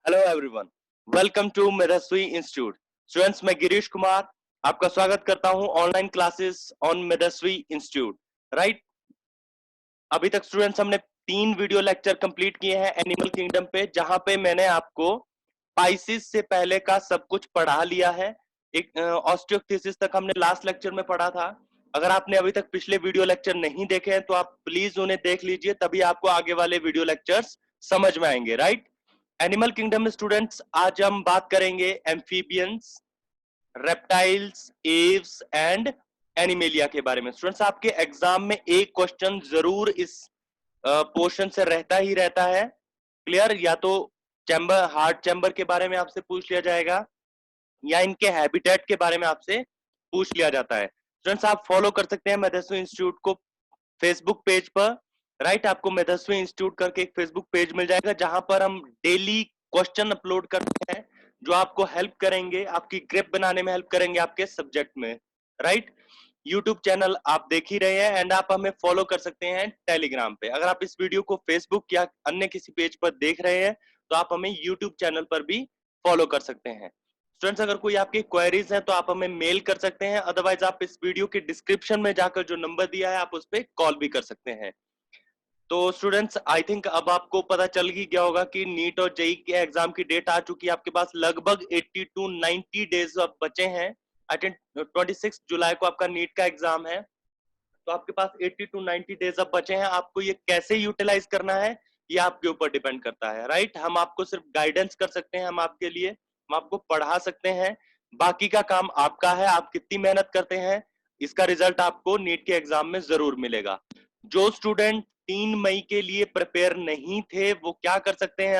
Hello everyone, welcome to Medhashri institute. Students, मैं गिरीश कुमार आपका स्वागत करता हूं online classes on Medhashri institute. Right, अभी तक स्टूडेंट्स हमने 3 वीडियो लेक्चर कंप्लीट किए हैं एनिमल किंगडम पे, जहां पे मैंने आपको पाइसिस से पहले का सब कुछ पढ़ा लिया है। एक ऑस्टियोक्थिसिस तक हमने लास्ट लेक्चर में पढ़ा था। अगर आपने अभी तक पिछले वीडियो लेक्चर नहीं देखे हैं तो आप प्लीज उन्हें देख लीजिए, तभी आपको आगे वाले वीडियो लेक्चर्स समझ में आएंगे। राइट, एनिमल किंगडम में स्टूडेंट्स आज हम बात करेंगे amphibians, reptiles, Aves and animalia के बारे में। स्टूडेंट्स, आपके एग्जाम में एक क्वेश्चन जरूर इस पोर्शन से रहता ही रहता है। क्लियर? या तो चैम्बर, हार्ट चैम्बर के बारे में आपसे पूछ लिया जाएगा या इनके हैबिटेट के बारे में आपसे पूछ लिया जाता है। स्टूडेंट्स, आप फॉलो कर सकते हैं मेधाश्री इंस्टीट्यूट को फेसबुक पेज पर। राइट, आपको मेधाश्री इंस्टीट्यूट करके एक फेसबुक पेज मिल जाएगा, जहां पर हम डेली क्वेश्चन अपलोड करते हैं जो आपको हेल्प करेंगे, आपकी ग्रिप बनाने में हेल्प करेंगे आपके सब्जेक्ट में। राइट, यूट्यूब चैनल आप देख ही रहे हैं एंड आप हमें फॉलो कर सकते हैं टेलीग्राम पे। अगर आप इस वीडियो को फेसबुक या अन्य किसी पेज पर देख रहे हैं तो आप हमें यूट्यूब चैनल पर भी फॉलो कर सकते हैं। स्टूडेंट्स, अगर कोई आपकी क्वेरीज हैं तो आप हमें मेल कर सकते हैं, अदरवाइज आप इस वीडियो के डिस्क्रिप्शन में जाकर जो नंबर दिया है आप उस पर कॉल भी कर सकते हैं। तो स्टूडेंट्स, आई थिंक अब आपको पता चल ही गया होगा कि नीट और जेई के एग्जाम की डेट आ चुकी है। आपके पास लगभग 80 टू 90 डेज अब बचे हैं। आई थिंक 26 जुलाई को आपका नीट का एग्जाम है, तो आपके पास 80 टू 90 डेज अब बचे हैं। आपको ये कैसे यूटिलाइज करना है ये आपके ऊपर डिपेंड करता है। राइट, हम आपको सिर्फ गाइडेंस कर सकते हैं, हम आपके लिए, हम आपको पढ़ा सकते हैं, बाकी का काम आपका है। आप कितनी मेहनत करते हैं इसका रिजल्ट आपको नीट के एग्जाम में जरूर मिलेगा। जो स्टूडेंट 3 मई के लिए प्रिपेयर नहीं थे वो क्या कर सकते हैं,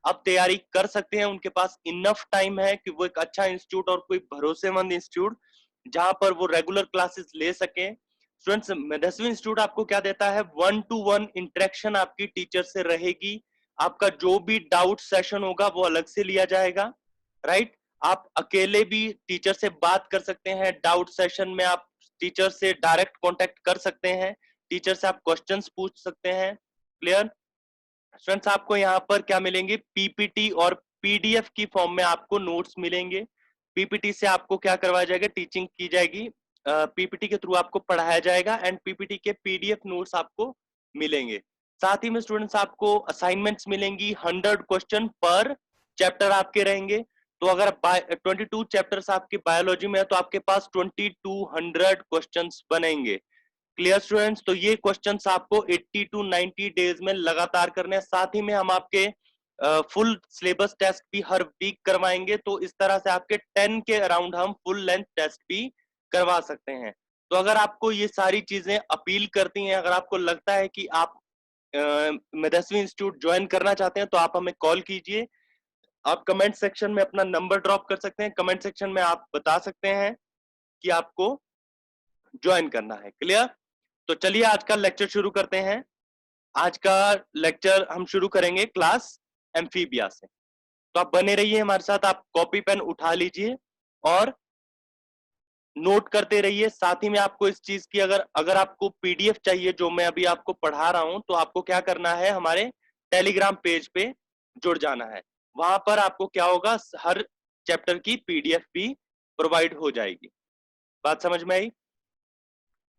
अब तैयारी कर सकते हैं। उनके पास इनफ टाइम है कि वो एक अच्छा इंस्टीट्यूट और कोई भरोसेमंद इंस्टीट्यूट जहां पर वो रेगुलर क्लासेस ले सकें। स्टूडेंट्स, मेधाश्री इंस्टीट्यूट आपको क्या देता है, 1-to-1 इंटरेक्शन आपकी टीचर से रहेगी। आपका जो भी डाउट सेशन होगा वो अलग से लिया जाएगा। राइट, आप अकेले भी टीचर से बात कर सकते हैं। डाउट सेशन में आप टीचर से डायरेक्ट कांटेक्ट कर सकते हैं, टीचर से आप क्वेश्चंस पूछ सकते हैं। क्लियर? स्टूडेंट्स, आपको यहाँ पर क्या मिलेंगे, पीपीटी और पीडीएफ की फॉर्म में आपको नोट्स मिलेंगे। पीपीटी से आपको क्या करवाया जाएगा, टीचिंग की जाएगी, पीपीटी के थ्रू आपको पढ़ाया जाएगा एंड पीपीटी के पीडीएफ नोट्स आपको मिलेंगे। साथ ही में स्टूडेंट्स आपको असाइनमेंट्स मिलेंगी, 100 क्वेश्चन पर चैप्टर आपके रहेंगे। तो अगर 22 चैप्टर्स आपके बायोलॉजी में है तो आपके पास 2200 क्वेश्चंस बनेंगे। Clear students? तो ये क्वेश्चंस आपको 80 टू 90 डेज में लगातार करने हैं। साथ ही में हम आपके फुल सिलेबस टेस्ट भी हर वीक करवाएंगे, तो इस तरह से आपके 10 के अराउंड हम फुल लेंथ टेस्ट भी करवा सकते हैं। तो अगर आपको ये सारी चीजें अपील करती हैं, अगर आपको लगता है कि आप मेधाश्री इंस्टीट्यूट ज्वाइन करना चाहते हैं तो आप हमें कॉल कीजिए। आप कमेंट सेक्शन में अपना नंबर ड्रॉप कर सकते हैं, कमेंट सेक्शन में आप बता सकते हैं कि आपको ज्वाइन करना है। क्लियर? तो चलिए आज का लेक्चर शुरू करते हैं। आज का लेक्चर हम शुरू करेंगे क्लास एम्फीबिया से। तो आप बने रहिए हमारे साथ, आप कॉपी पेन उठा लीजिए और नोट करते रहिए। साथ ही में आपको इस चीज की, अगर अगर आपको पीडीएफ चाहिए जो मैं अभी आपको पढ़ा रहा हूं, तो आपको क्या करना है, हमारे टेलीग्राम पेज पे जुड़ जाना है। वहां पर आपको क्या होगा, हर चैप्टर की पीडीएफ भी प्रोवाइड हो जाएगी। बात समझ में आई?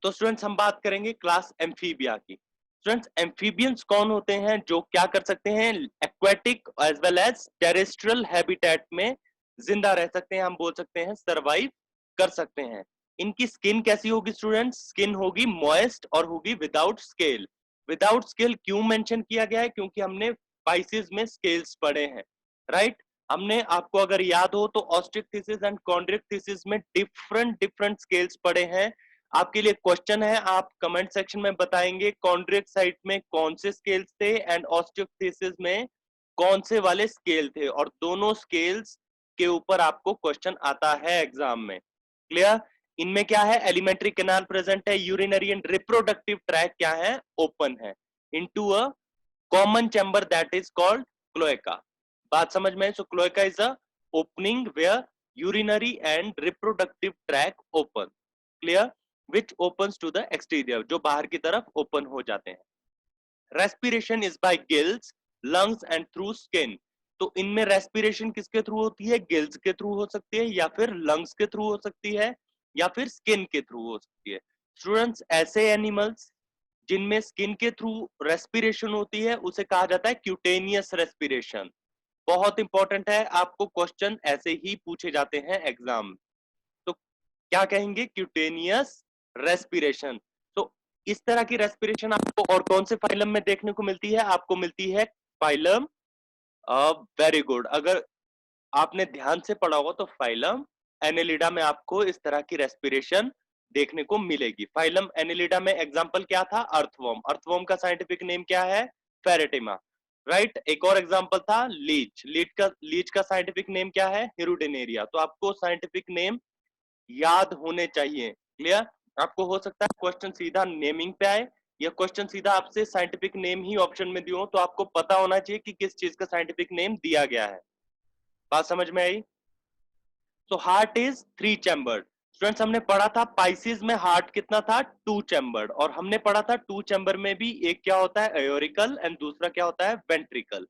तो स्टूडेंट्स, हम बात करेंगे क्लास एम्फीबिया की। स्टूडेंट्स, एम्फीबियंस कौन होते हैं जो क्या कर सकते हैं, aquatic as well as terrestrial habitat में जिंदा रह सकते हैं, हम बोल सकते हैं सरवाइव कर सकते हैं। इनकी स्किन कैसी होगी स्टूडेंट्स, स्किन होगी मॉइस्ट और होगी विदाउट स्केल। विदाउट स्केल क्यों मेंशन किया गया है, क्योंकि हमने स्पाइसेस में स्केल्स पढ़े हैं। राइट, हमने, आपको अगर याद हो तो ऑस्ट्रिक्थिसिस एंड कॉन्ड्रिक्थिसिस में डिफरेंट डिफरेंट स्केल्स पढ़े हैं। आपके लिए क्वेश्चन है, आप कमेंट सेक्शन में बताएंगे कॉन्ड्रिक साइट में कौन से स्केल्स थे एंड ऑस्टियोक्थिसिस में कौन से वाले स्केल थे, और दोनों स्केल्स के ऊपर आपको क्वेश्चन आता है एग्जाम में। क्लियर? इनमें क्या है, एलिमेंट्री कैनाल प्रेजेंट है, यूरिनरी एंड रिप्रोडक्टिव ट्रैक क्या है, ओपन है into a common chamber that is called cloaca. बात समझ में? So cloaca is a opening where urinary and reproductive tract open. Clear? which opens to the exterior, जो बाहर की तरफ ओपन हो जाते हैं। Respiration is by gills, lungs and through skin. तो इनमें रेस्पिरेशन किसके थ्रू होती है? गिल्स के थ्रू हो सकती है, या फिर लंग्स के थ्रू हो सकती है, या फिर स्किन के थ्रू हो सकती है। स्टूडेंट्स, ऐसे एनिमल्स जिनमें स्किन के थ्रू रेस्पिरेशन होती है उसे कहा जाता है क्यूटेनियस रेस्पिरेशन। बहुत इंपॉर्टेंट है, आपको क्वेश्चन ऐसे ही पूछे जाते हैं एग्जाम। तो क्या कहेंगे? Cutaneous respiration. तो इस तरह की रेस्पिरेशन आपको और कौन से फाइलम में देखने को मिलती है? आपको मिलती है फाइलम, वेरी गुड, अगर आपने ध्यान से पढ़ा होगा तो फाइलम एनेलिडा में आपको इस तरह की रेस्पिरेशन देखने को मिलेगी। फाइलम एनेलिडा में एग्जांपल क्या था? अर्थवर्म। अर्थवर्म का साइंटिफिक नेम क्या है? Pheretima, right. एक और एग्जांपल था लीच। लीच का साइंटिफिक नेम क्या है? हिरुडेनेरिया। तो आपको साइंटिफिक नेम याद होने चाहिए। क्लियर? आपको हो सकता है क्वेश्चन सीधा नेमिंग पे आए, या क्वेश्चन सीधा आपसे साइंटिफिक नेम ही ऑप्शन में दियो, तो आपको पता होना चाहिए कि किस चीज का साइंटिफिक नेम दिया गया है। बात समझ में आई? तो हार्ट इज 3 चैम्बर्ड। स्टूडेंट्स, हमने पढ़ा था पाइसिस में हार्ट कितना था? 2 चैम्बर्ड। और हमने पढ़ा था 2 चैम्बर में भी एक क्या होता है? एयोरिकल, एंड दूसरा क्या होता है? वेंट्रिकल।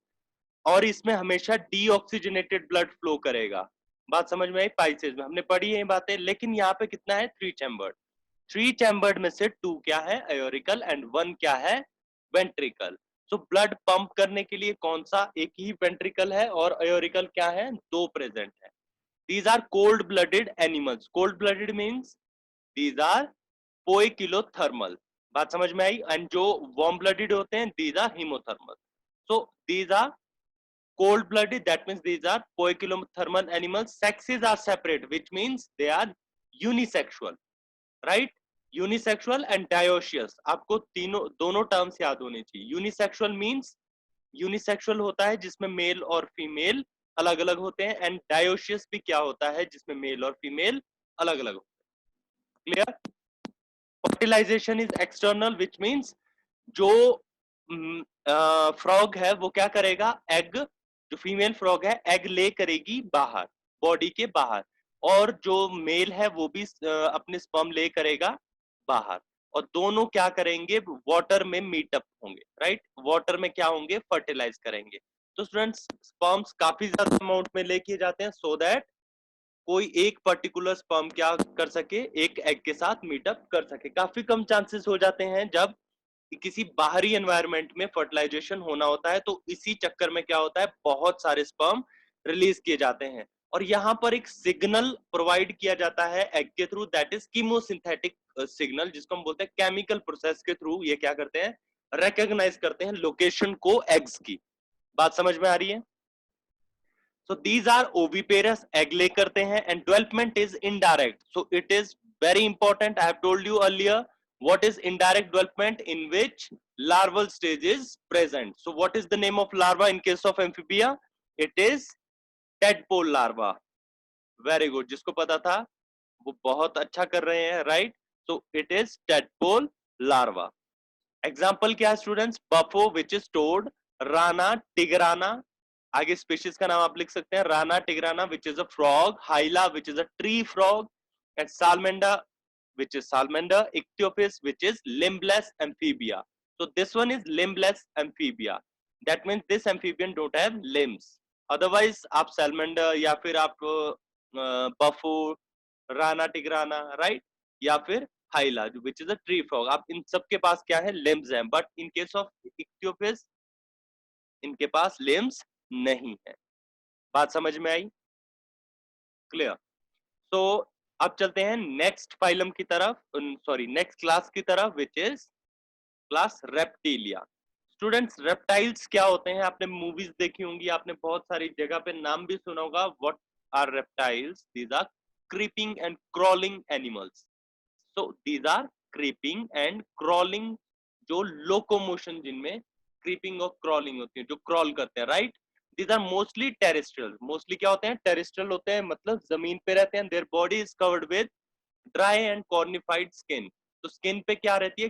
और इसमें हमेशा डीऑक्सीजनेटेड ब्लड फ्लो करेगा। बात समझ में आई? पाइसिस में हमने पढ़ी है ये बातें, लेकिन यहाँ पे कितना है? 3 चैम्बर्ड। 3 चैम्बर्ड में से 2 क्या है? एयोरिकल, एंड 1 क्या है? वेंट्रिकल। सो ब्लड पंप करने के लिए कौन सा? एक ही वेंट्रिकल है, और एयोरिकल क्या है? 2 प्रेजेंट है। These are cold-blooded animals. Cold-blooded means these are poikilothermal. बात समझ में आई? एंड जो warm-blooded होते हैं these are hemothermal. So these are cold-blooded, that means these are poikilothermal animals. Sexes are separate, which means they are unisexual, right? Unisexual and dioecious. आपको तीनों दोनों terms याद होने चाहिए। Unisexual means यूनिसेक्सुअल होता है जिसमें मेल और फीमेल अलग अलग होते हैं, एंड डायोशियस भी क्या होता है? जिसमें मेल और फीमेल अलग अलग होते हैं। Clear? Fertilization is external, which means जो फ्रॉग है वो क्या करेगा? एग, जो फीमेल फ्रॉग है एग ले करेगी बाहर, बॉडी के बाहर, और जो मेल है वो भी अपने स्पर्म ले करेगा बाहर, और दोनों क्या करेंगे? वाटर में मीटअप होंगे, राइट? वाटर में क्या होंगे? फर्टिलाइज करेंगे। तो स्टूडेंट्स, स्पर्म्स काफी ज्यादा अमाउंट में लेके जाते हैं, सो दैट कोई एक पर्टिकुलर स्पर्म क्या कर सके? एक एग के साथ मीटअप कर सके। काफी कम चांसेस हो जाते हैं जब किसी बाहरी एनवायरनमेंट में फर्टिलाइजेशन होना होता है, तो इसी चक्कर में क्या होता है? बहुत सारे स्पर्म रिलीज किए जाते हैं, और यहाँ पर एक सिग्नल प्रोवाइड किया जाता है एग के through, that is chemosynthetic signal, जिसको हम बोलते हैं केमिकल प्रोसेस के थ्रू ये क्या करते हैं? रिकॉग्नाइज करते हैं लोकेशन को एग्स की। बात समझ में आ रही है? So these are oviparous, egg lay करते हैं, and development is indirect. So it is very important. I have told you earlier what is indirect development, in which larval stage is present. So what is the name of larva in case of amphibia? It is tadpole larva. Very good. जिसको पता था वो बहुत अच्छा कर रहे हैं, right? So it is tadpole larva. Example क्या है students? Bufo which is toad, Rana tigrina, आगे स्पीशीज का नाम आप लिख सकते हैं, Rana tigrina which is a frog, Hyla which is a tree frog, and salamandra which is salamander, ichthyophis which is limbless amphibia. So this one is limbless amphibia. That means this amphibian don't have limbs. Otherwise आप salamander या फिर आप बफो, Rana टिग्राना, right, या फिर Hyla which is a tree frog, आप इन सब के पास क्या है? लिम्स हैं, but in case of Ichthyophis इनके पास लिम्स नहीं है। बात समझ में आई? क्लियर? तो अब चलते हैं नेक्स्ट फाइलम की तरफ, सॉरी नेक्स्ट क्लास की तरफ, which is class reptilia. Students, reptiles क्या होते हैं? आपने मूवीज देखी होंगी, आपने बहुत सारी जगह पे नाम भी सुना होगा। What are reptiles? These are creeping and crawling animals. So these are creeping and crawling, जो लोकोमोशन जिनमें क्रीपिंग और क्रॉलिंग होती है, जो क्रॉल करते हैं, right? These are mostly terrestrial. Mostly क्या होते हैं? टेरेस्ट्रियल होते हैं, मतलब जमीन पे रहते हैं। Their body is covered with dry and cornified skin. तो स्किन पे क्या रहती है?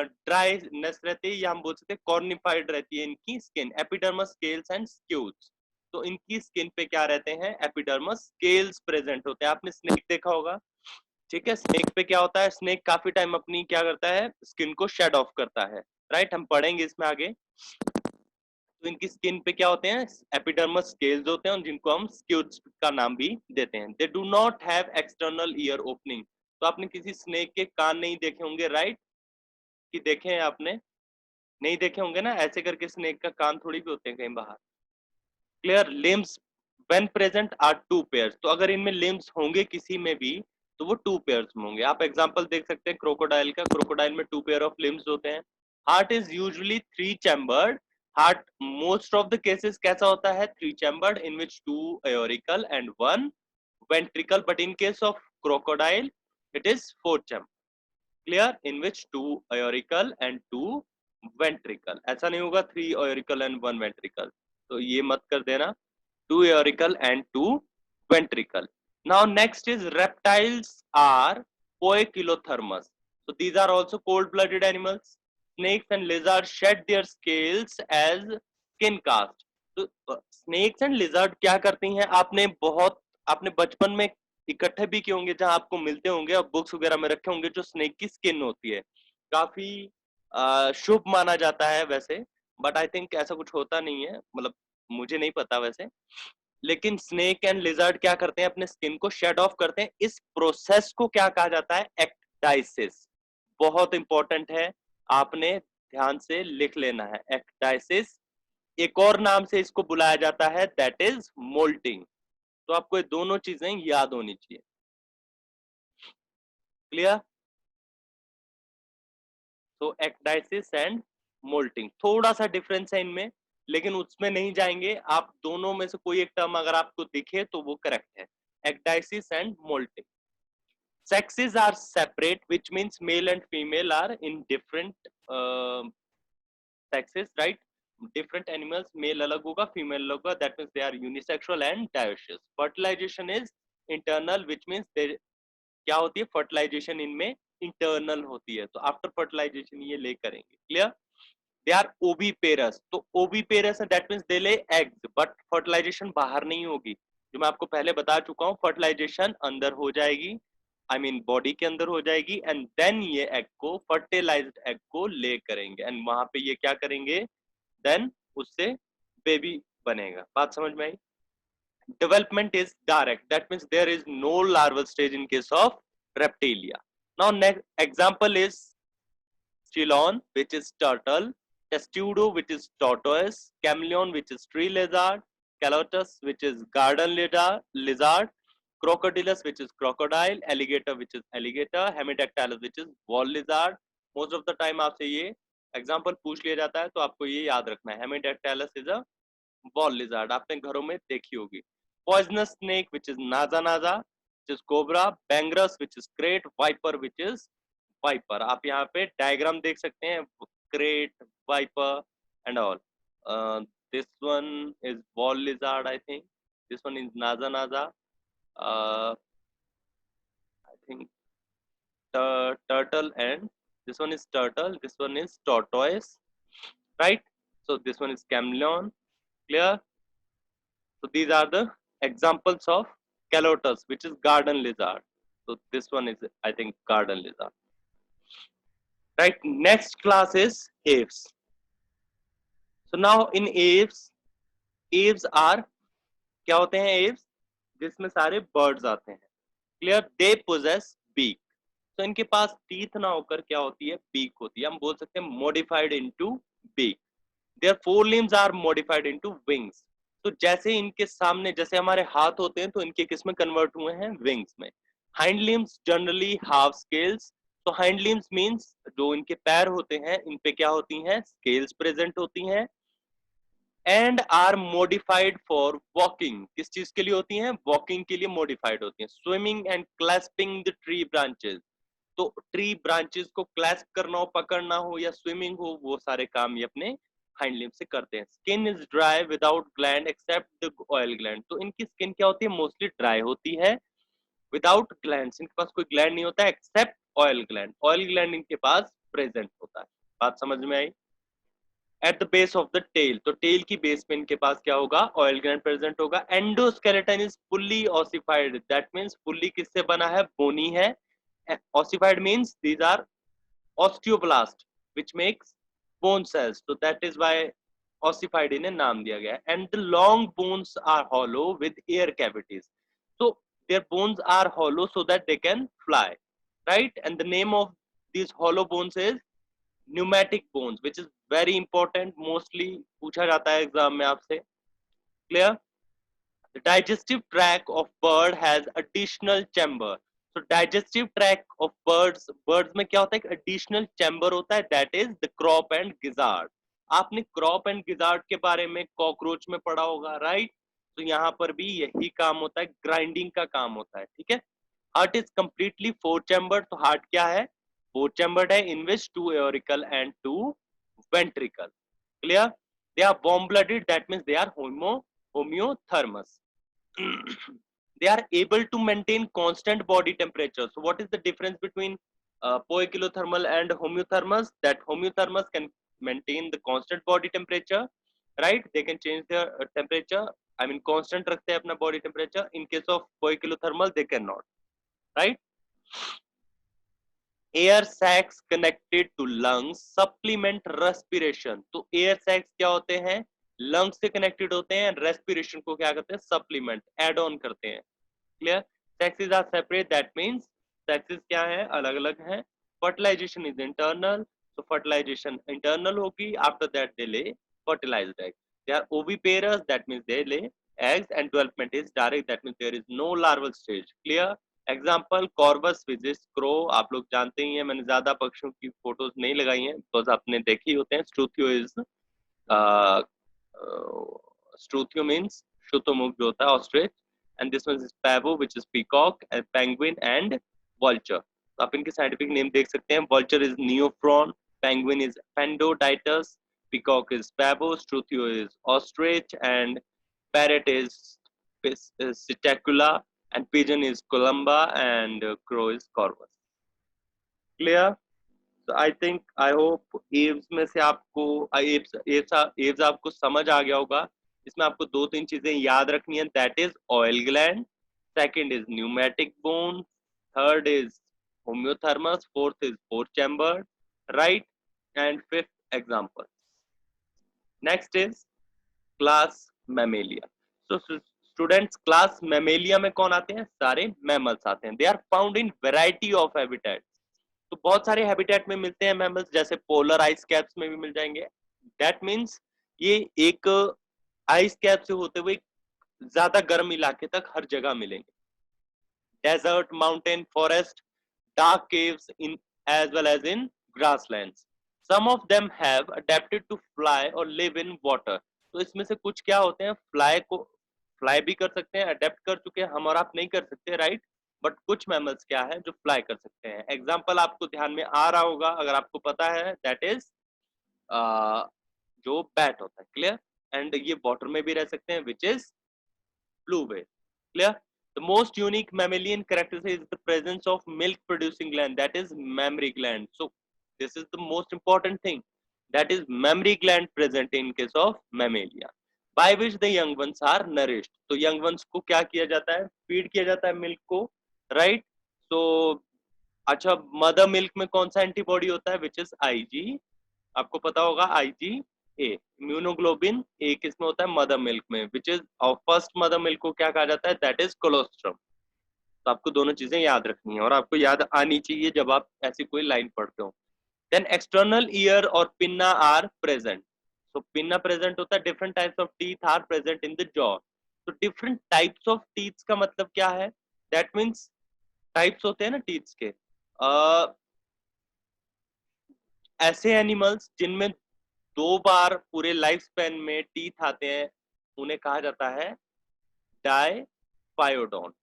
ड्राईनेस रहती है, या हम बोल सकते हैं कॉर्निफाइड रहती है इनकी skin. Epidermis, scales and scutes. तो इनकी स्किन पे क्या रहते हैं? एपिडर्मस, स्केल्स प्रेजेंट होते हैं। आपने स्नेक देखा होगा, ठीक है? स्नेक पे क्या होता है? स्नेक काफी टाइम अपनी क्या करता है? स्किन को शेड ऑफ करता है, राइट? हम पढ़ेंगे इसमें आगे। तो इनकी स्किन पे क्या होते हैं, एपिडर्मस स्केल्स होते हैं, जिनको हम स्क्यूट्स का नाम भी देते हैं। They do not have external ear opening. तो आपने किसी स्नेक के कान नहीं देखे होंगे, राइट? कि देखे हैं आपने? नहीं देखे होंगे ना, ऐसे करके स्नेक का कान थोड़ी भी होते हैं कहीं बाहर। Clear? Limbs when present are two pairs. तो अगर इनमें लिम्स होंगे किसी में भी तो वो टू पेयर्स में होंगे। आप एग्जांपल देख सकते हैं क्रोकोडाइल का, क्रोकोडाइल में टू पेयर ऑफ लिम्स होते हैं। Heart is usually three chambered. Heart most of the cases कैसा होता है? Three chambered, in which two auricle and one ventricle, but in case of crocodile it is four chamber. Clear? In which two auricle and two ventricle. ऐसा नहीं होगा three auricle and one ventricle, तो ये मत कर देना। Two auricle and two ventricle. Now next is reptiles are poikilothermous. So these are also cold-blooded animals. Snakes and lizards shed their scales as skin cast. तो snakes and lizard क्या करती हैं? आपने बचपन में इकट्ठे भी किए होंगे, जहां आपको मिलते होंगे और बुक्स वगैरह में रखे होंगे, जो स्नेक की स्किन होती है। काफी शुभ माना जाता है वैसे, बट आई थिंक ऐसा कुछ होता नहीं है, मतलब मुझे नहीं पता वैसे। लेकिन स्नेक एंड लिजर्ड क्या करते हैं? अपने स्किन को शेड ऑफ करते हैं। इस प्रोसेस को क्या कहा जाता है? एक्टाइसिस। बहुत इंपॉर्टेंट है, आपने ध्यान से लिख लेना है, एक्टाइसिस। एक और नाम से इसको बुलाया जाता है, दैट इज मोल्टिंग। तो आपको ये दोनों चीजें याद होनी चाहिए। क्लियर? तो एक्टाइसिस एंड मोल्टिंग, थोड़ा सा डिफरेंस है इनमें, लेकिन उसमें नहीं जाएंगे। आप दोनों में से कोई एक टर्म अगर आपको दिखे तो वो करेक्ट है, ecdysis and moulting. Sexes are separate, which means male and female are in different sexes, right? Different animals, male अलग होगा, female अलग होगा, that means they are unisexual and dioecious. Fertilization is internal, which means they क्या होती है? Fertilisation इनमें internal होती है, तो आफ्टर फर्टिलाइजेशन ये ले करेंगे। क्लियर? They are oviparous. तो ओविपेरस है, that means they lay eggs, but fertilisation बाहर नहीं होगी। जो मैं आपको पहले बता चुका हूं, फर्टिलाइजेशन अंदर हो जाएगी, आई मीन बॉडी के अंदर हो जाएगी, एंड देन ये एग को, फर्टिलाइज्ड एग को ले करेंगे, एंड वहां पे ये क्या करेंगे? देन उससे बेबी बनेगा। बात समझ में आई? Development is direct, that means there is no larval stage in case of reptilia. Now next example is Chelon, which is turtle; Testudo, which is tortoise; Chameleon, which is tree lizard; Calotus, which is garden lizard; Crocodilus, which is crocodile; Alligator, which is alligator; Hemidactylus, which is wall lizard. Most of the time आपसे ये example पूछ लिया जाता है, तो आपको ये याद रखना है, हेमिडेक्टाइलस इज अ वॉल लिजार्ड, आपने घरों में देखी होगी। Poisonous snake which is Naja Naja, which is cobra; Bungarus which is krait; viper which is viper. आप यहाँ पे डायग्राम देख सकते हैं, krait, viper and all. This one is wall lizard, I think this one is Naja Naja, I think turtle, and this one is turtle, this one is tortoise, right? So this one is chameleon. Clear? So these are the examples of Calotus, which is garden lizard. So this one is, I think, garden lizard. Right. Next class is aves. So now in aves, aves are क्या होते हैं? aves जिसमें सारे birds आते हैं. Clear? They possess beak. तो इनके पास teeth ना होकर क्या होती है? beak होती है. हम बोल सकते हैं modified into beak. Their forelimbs are modified into wings. तो जैसे इनके सामने, जैसे हमारे हाथ होते हैं, तो इनके किस में कन्वर्ट हुए हैं? विंग्स में। Hind limbs generally half scales. तो हाइंड लिम्स मींस जो इनके पैर होते हैं, इन पे क्या होती हैं? स्केल्स प्रेजेंट होती हैं। And are modified for walking. किस चीज के लिए होती हैं? वॉकिंग के लिए मॉडिफाइड होती हैं। Swimming and clasping the tree branches. तो ट्री ब्रांचेस को क्लैस्प करना हो, पकड़ना हो, या स्विमिंग हो, वो सारे काम ये अपने हाइंड लिम्ब से करते हैं। Skin is dry without gland except the oil gland. तो इनकी स्किन क्या होती है? मोस्टली ड्राई होती है, विदाउट ग्लैंड, इनके पास कोई ग्लैंड नहीं होता है, except oil gland. Oil gland इनके पास प्रेजेंट होता है। बात समझ में आई? At the base of the tail, तो टेल की बेस पे इनके पास क्या होगा? ऑयल ग्लैंड प्रेजेंट होगा। Endoskeleton is fully ossified, that means fully किससे बना है? बोनी है। Ossified means these are osteoblast which makes bone cells, so that is why ossified इन्हें नाम दिया गया है। And the long bones are hollow with air cavities. So their bones are hollow so that they can fly, right? And the name of these hollow bones is pneumatic bones, which is very important, mostly पूछा जाता है exam में आपसे। Clear? The digestive tract of bird has additional chamber. So digestive tract of birds में क्या होता है? एक additional chamber होता है, that is the crop and gizzard. आपने crop and gizzard के बारे में कॉकरोच में पढ़ा होगा, right? तो यहाँ पर भी यही काम होता है, ग्राइंडिंग का काम होता है, ठीक है? Heart is completely four chambered. तो heart क्या है? Four chambered है, in which two auricle and two ventricle. Clear? They are warm blooded, that means they are homeothermous. They are able to maintain constant body temperature. So what is the difference between poikilothermal and homeothermos? That homeothermos can maintain the constant body temperature, right? They can change their temperature. I mean constant रखते हैं अपना body temperature. In case of poikilothermal, they cannot, right? Air sacs connected to lungs supplement respiration. तो air sacs क्या होते हैं? lungs से connected होते हैं, respiration को क्या करते हैं? supplement, add on करते हैं। clear? Sexes are separate, that means sexes क्या है? अलग अलग हैं। fertilization is internal, so fertilization internal होगी, after that they lay fertilized eggs. They are oviparous, that means they lay eggs, and development is direct, that means there is no larval stage. clear? Example Corvus which is crow, आप लोग जानते ही हैं, मैंने ज्यादा पक्षियों की photos नहीं लगाई हैं बिकॉज आपने देखी होते हैं। स्ट्रूथियो इज स्ट्रूथियो मींस शुतुरमुर्ग जो होता है, ostrich, and this one is Pavo which is peacock, and penguin and vulture. तो आप इनके साइंटिफिक नेम देख सकते हैं। Vulture is Neophron, penguin is Aptenodytes, peacock is Pavo, Struthio is ostrich, and parrot is Psittacula, and pigeon is columba, and crow is corvus. Clear? So I think, I hope aves में से आपको aves आपको समझ आ गया होगा। इसमें आपको दो तीन चीजें याद रखनी है, that is oil gland, second is pneumatic bone, third is homeothermos, fourth is four chambered, right? And fifth example. Next is class mammalia. So students class mammalia में कौन आते हैं? सारे मैमल्स आते हैं। They are found in variety of habitat. तो बहुत सारे हैबिटेट में मिलते हैं मैमल्स, जैसे पोलर आइस कैप्स में भी मिल जाएंगे। दैट मींस ये एक आइस कैप से होते हुए ज्यादा गर्म इलाके तक हर जगह मिलेंगे। Desert, mountain, forest, dark caves in as well as in grasslands. Some of them have adapted to fly और लिव इन वाटर। तो इसमें से कुछ क्या होते हैं, फ्लाई भी कर सकते हैं, अडेप्ट कर चुके हैं, हम और आप नहीं कर सकते, राइट? बट कुछ मैमल्स क्या है जो फ्लाई कर सकते हैं। एग्जांपल आपको ध्यान में आ रहा होगा अगर आपको पता है, दैट इज जो बैट होता है। क्लियर? एंड ये वाटर में भी रह सकते हैं, which is blue whale. Clear? The most unique mammalian characteristic is the presence of milk producing gland, that is mammary gland. So this is the most important thing, that is mammary gland present in case of mammalia, by which the young ones are nourished. तो young ones को क्या किया जाता है? Feed किया जाता है milk को, राइट? तो अच्छा, मदर मिल्क में कौन सा एंटीबॉडी होता है? विच इज आईजी, आपको पता होगा, आईजी ए। इम्यूनोग्लोबिन ए किसमें होता है? मदर मिल्क में, which is first mother milk को क्या कहा जाता है? That is colostrum. तो आपको दोनों चीजें याद रखनी है और आपको याद आनी चाहिए जब आप ऐसी कोई लाइन पढ़ते हो। देन एक्सटर्नल ईयर और pinna are present. So pinna present होता है, different types of teeth are present in the jaw. So different types of teeth का मतलब क्या है? That means types होते हैं ना teeth के। ऐसे एनिमल्स जिनमें दो बार पूरे लाइफ स्पैन में टीथ आते हैं उन्हें कहा जाता है डायफायोडोंट।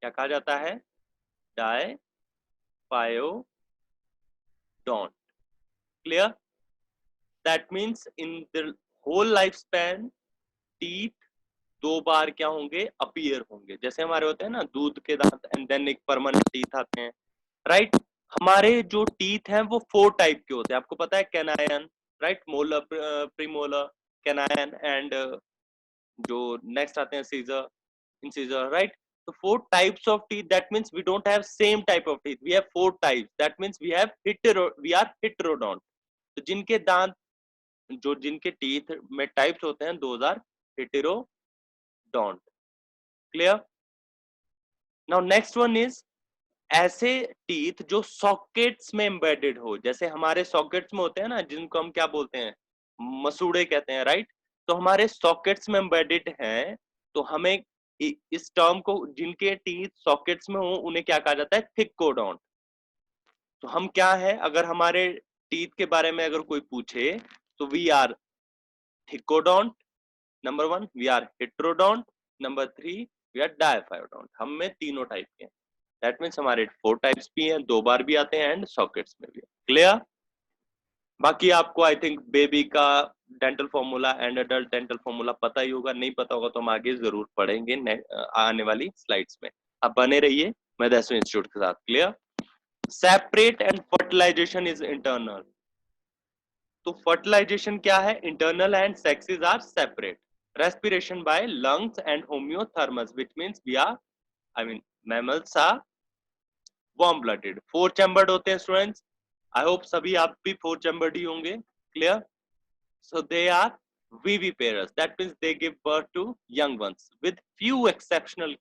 क्या कहा जाता है? डायफायोडोंट। Clear? That means in the whole lifespan teeth दो बार क्या होंगे? अपीयर होंगे। जैसे हमारे होते हैं ना दूध के दांत, एंड देन एक परमानेंट टीथ आते हैं, राइट? हमारे जो टीथ हैं वो 4 टाइप के होते हैं, आपको पता है? Canine, right? Molar, premolar, canine, and जो नेक्स्ट आते हैं scissor, incisor, right? So 4 types of teeth, that means we don't have same type of teeth, we have 4 types, that means we are heterodont। तो जिनके दांत जो जिनके teeth में types होते हैं, those are heterodont. Clear? Now next one is ऐसे teeth जो सॉकेट्स में एम्बेडेड हो, जैसे हमारे सॉकेट्स में होते हैं ना, जिनको हम क्या बोलते हैं, मसूड़े कहते हैं, राइट? तो हमारे सॉकेट्स में एम्बेडेड हैं, तो हमें इस टर्म को, जिनके टीथ सॉकेट्स में हो, उन्हें क्या कहा जाता है? थिकोडोंट। तो हम क्या है, अगर हमारे टीथ के बारे में अगर कोई पूछे, तो we are thecodont, number 1, we are heterodont, number 3 we are diphyodont. हम में तीनों टाइप के हैं। दैट मीन्स हमारे 4 टाइप्स भी हैं, 2 बार भी आते हैं, एंड सॉकेट्स में भी। क्लियर? बाकी आपको आई थिंक बेबी का dental formula and adult dental formula पता ही होगा, नहीं पता होगा तो हम आगे जरूर पढ़ेंगे आने वाली स्लाइड्स में। अब बने रहिए मेदासवी इंस्टीट्यूट के साथ। Clear? Separate and fertilization is internal. तो फर्टिलाइजेशन क्या है? Internal and sexes are separate. Respiration by lungs and homeothermous, which means we are, I mean mammals are warm blooded. 4 chambered होते हैं स्टूडेंट्स। आई होप सभी आप भी 4 chambered ही होंगे। Clear? So they are viviparous. That means they give birth to young ones with few exceptional,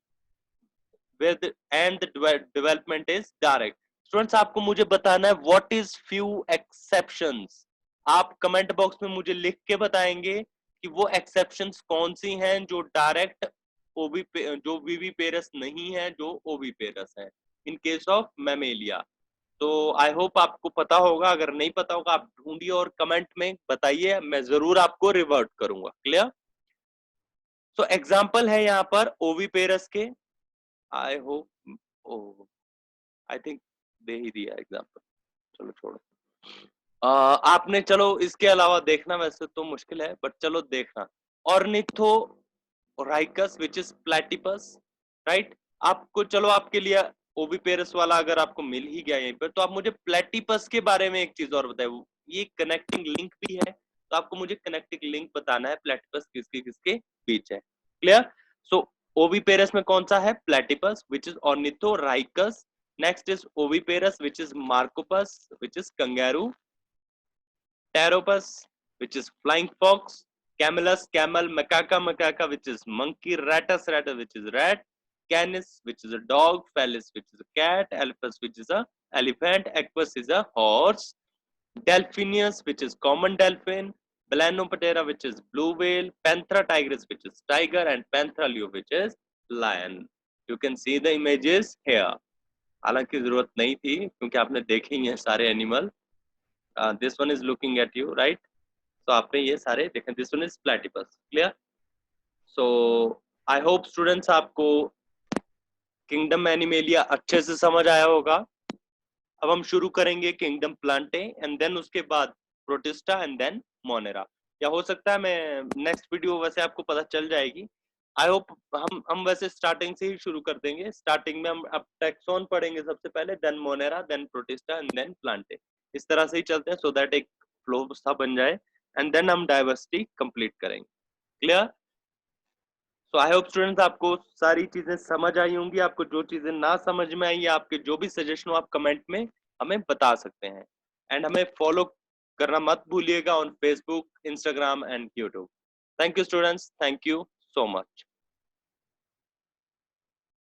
with and the development is direct. Students, आपको मुझे बताना है what is few exceptions. आप comment box में मुझे लिख के बताएंगे कि वो exceptions कौन सी हैं जो डायरेक्ट जो viviparous नहीं है, जो oviparous है in case of mammalia. तो आई होप आपको पता होगा, अगर नहीं पता होगा आप ढूंढिए और कमेंट में बताइए, मैं जरूर आपको रिवर्ट करूंगा। क्लियर? सो एग्जांपल है यहाँ पर ओविपेरस के। I hope, O I think they ही दिया एग्जांपल, चलो छोड़ो। आपने चलो इसके अलावा देखना, वैसे तो मुश्किल है बट चलो देखना। ऑर्निथोराइकस विच इज प्लेटिपस, राइट? आपको चलो आपके लिए ओविपेरस वाला अगर आपको मिल ही गया यहीं पर, तो आप मुझे प्लेटिपस के बारे में एक चीज और बताए। ये कनेक्टिंग लिंक भी है, तो आपको मुझे कनेक्टिंग लिंक बताना है, प्लेटिपस किसके किसके बीच है। क्लियर? सो ओविपेरस में कौन सा है? Platypus which is Ornithorhynchus. Next is oviparous which is Macropus which is kangaroo, Pteropus, which is flying fox, Camelus, camel, Macaca, macaca, which is monkey, Rattus, ratus, which is rat, Canis, which is a dog, Felis, which is a cat, Elephas, which is a elephant, Equus is a horse, Delphinius, which is common dolphin, Balanoptera, which is blue whale, Panthera tigris, which is tiger, and Panthera leo, which is lion. You can see the images here. हालांकि जरूरत नहीं थी क्योंकि आपने देखे ही हैं सारे animal. This one is looking at you, right? So आपने ये सारे देखे। This one is platypus. Clear? So I hope students आपको किंगडम एनिमेलिया अच्छे से समझ आया होगा। अब हम शुरू करेंगे किंगडम प्लांटे, एंड देन उसके बाद प्रोटिस्टा, एंड देन मोनेरा। या हो सकता है मैं नेक्स्ट वीडियो वैसे आपको पता चल जाएगी। आई होप हम वैसे स्टार्टिंग से ही शुरू कर देंगे। स्टार्टिंग में हम अब टैक्सॉन पढ़ेंगे सबसे पहले, then Monera, then Protista, and then Plantae. इस तरह से ही चलते हैं, सो दैट एक फ्लो सा बन जाए, एंड देन हम डाइवर्सिटी कंप्लीट करेंगे। Clear? So I hope students आपको सारी चीजें समझ आई होंगी। आपको जो चीजें ना समझ में आई, आपके जो भी सजेशन हो, आप कमेंट में हमें बता सकते हैं। एंड हमें फॉलो करना मत भूलिएगा on Facebook, Instagram and YouTube. Thank you students, thank you so much.